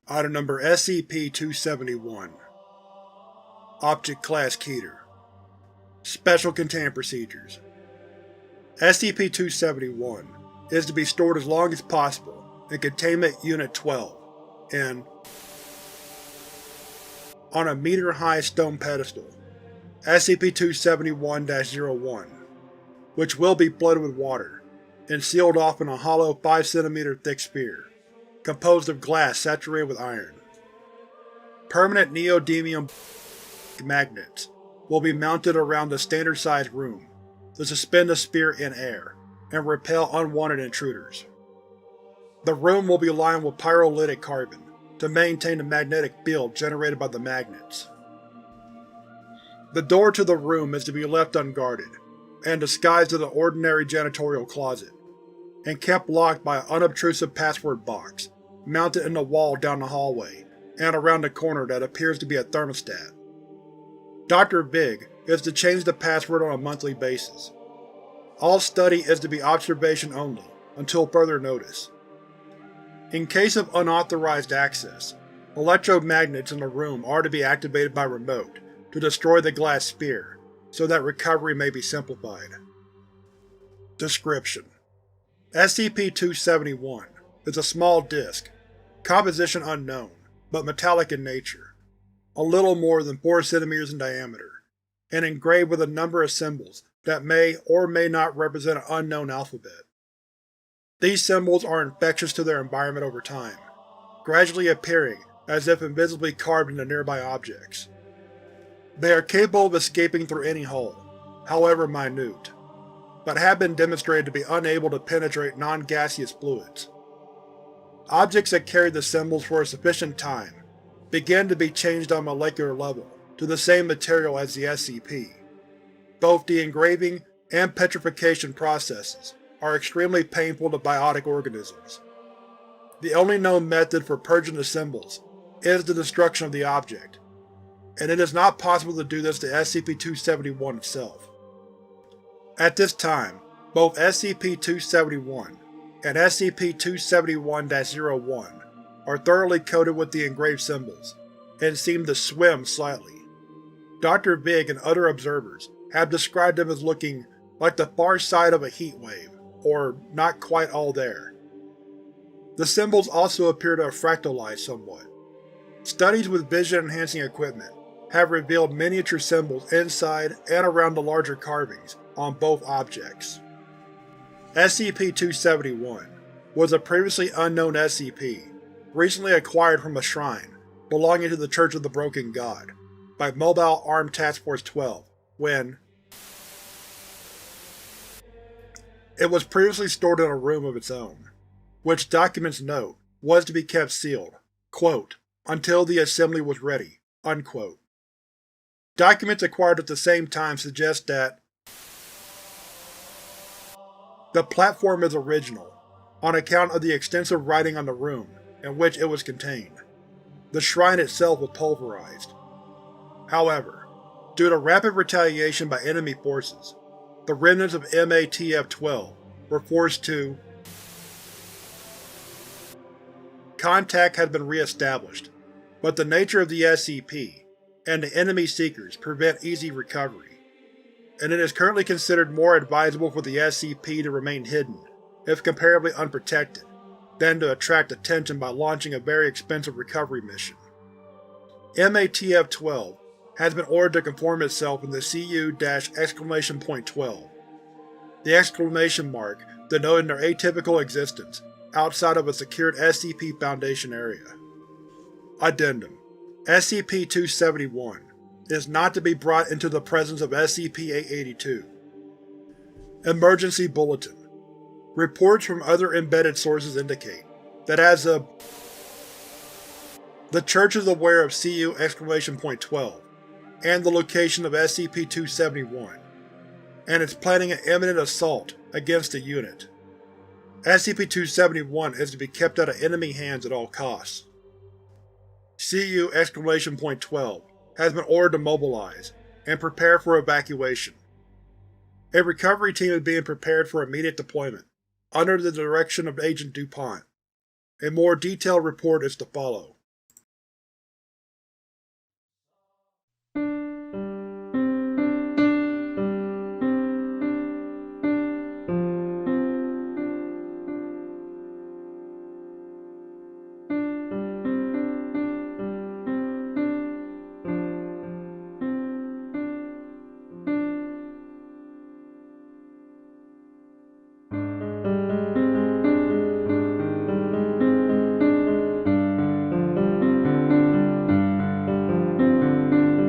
Item Number SCP-271 Object Class Keter. Special Containment Procedures. SCP-271 is to be stored as long as possible in Containment Unit 12 in on a meter-high stone pedestal, SCP-271-01, which will be flooded with water and sealed off in a hollow 5 cm thick sphere, composed of glass saturated with iron. Permanent neodymium magnets will be mounted around the standard-sized room to suspend the sphere in air and repel unwanted intruders. The room will be lined with pyrolytic carbon to maintain the magnetic field generated by the magnets. The door to the room is to be left unguarded and disguised as an ordinary janitorial closet, and kept locked by an unobtrusive password box mounted in the wall down the hallway and around the corner that appears to be a thermostat. Dr. Vig is to change the password on a monthly basis. All study is to be observation only until further notice. In case of unauthorized access, electromagnets in the room are to be activated by remote to destroy the glass sphere so that recovery may be simplified. Description: SCP-271 is a small disk, composition unknown, but metallic in nature, a little more than 4 cm in diameter, and engraved with a number of symbols that may or may not represent an unknown alphabet. These symbols are infectious to their environment over time, gradually appearing as if invisibly carved into nearby objects. They are capable of escaping through any hole, however minute, but have been demonstrated to be unable to penetrate non-gaseous fluids. Objects that carry the symbols for a sufficient time begin to be changed on a molecular level to the same material as the SCP. Both the engraving and petrification processes are extremely painful to biotic organisms. The only known method for purging the symbols is the destruction of the object, and it is not possible to do this to SCP-271 itself. At this time, both SCP-271 and SCP-271-01 are thoroughly coated with the engraved symbols, and seem to swim slightly. Dr. Vig and other observers have described them as looking like the far side of a heat wave, or not quite all there. The symbols also appear to have fractalized somewhat. Studies with vision-enhancing equipment have revealed miniature symbols inside and around the larger carvings on both objects. SCP-271 was a previously unknown SCP, recently acquired from a shrine belonging to the Church of the Broken God by Mobile Armed Task Force 12 when it was previously stored in a room of its own, which documents note was to be kept sealed, quote, until the assembly was ready, unquote. Documents acquired at the same time suggest that the platform is original, on account of the extensive writing on the room in which it was contained. The shrine itself was pulverized. However, due to rapid retaliation by enemy forces, the remnants of MATF-12 were forced to. Contact has been re-established, but the nature of the SCP and the enemy seekers prevent easy recovery, and it is currently considered more advisable for the SCP to remain hidden, if comparably unprotected, than to attract attention by launching a very expensive recovery mission. MATF-12 has been ordered to conform itself in the CU-!12, the exclamation mark denoting their atypical existence outside of a secured SCP Foundation area. Addendum: SCP-271 is not to be brought into the presence of SCP-882. Emergency Bulletin. Reports from other embedded sources indicate that as of the Church is aware of CU!!12 and the location of SCP-271, and is planning an imminent assault against the unit. SCP-271 is to be kept out of enemy hands at all costs. CU!!12 has been ordered to mobilize and prepare for evacuation. A recovery team is being prepared for immediate deployment, under the direction of Agent DuPont. A more detailed report is to follow.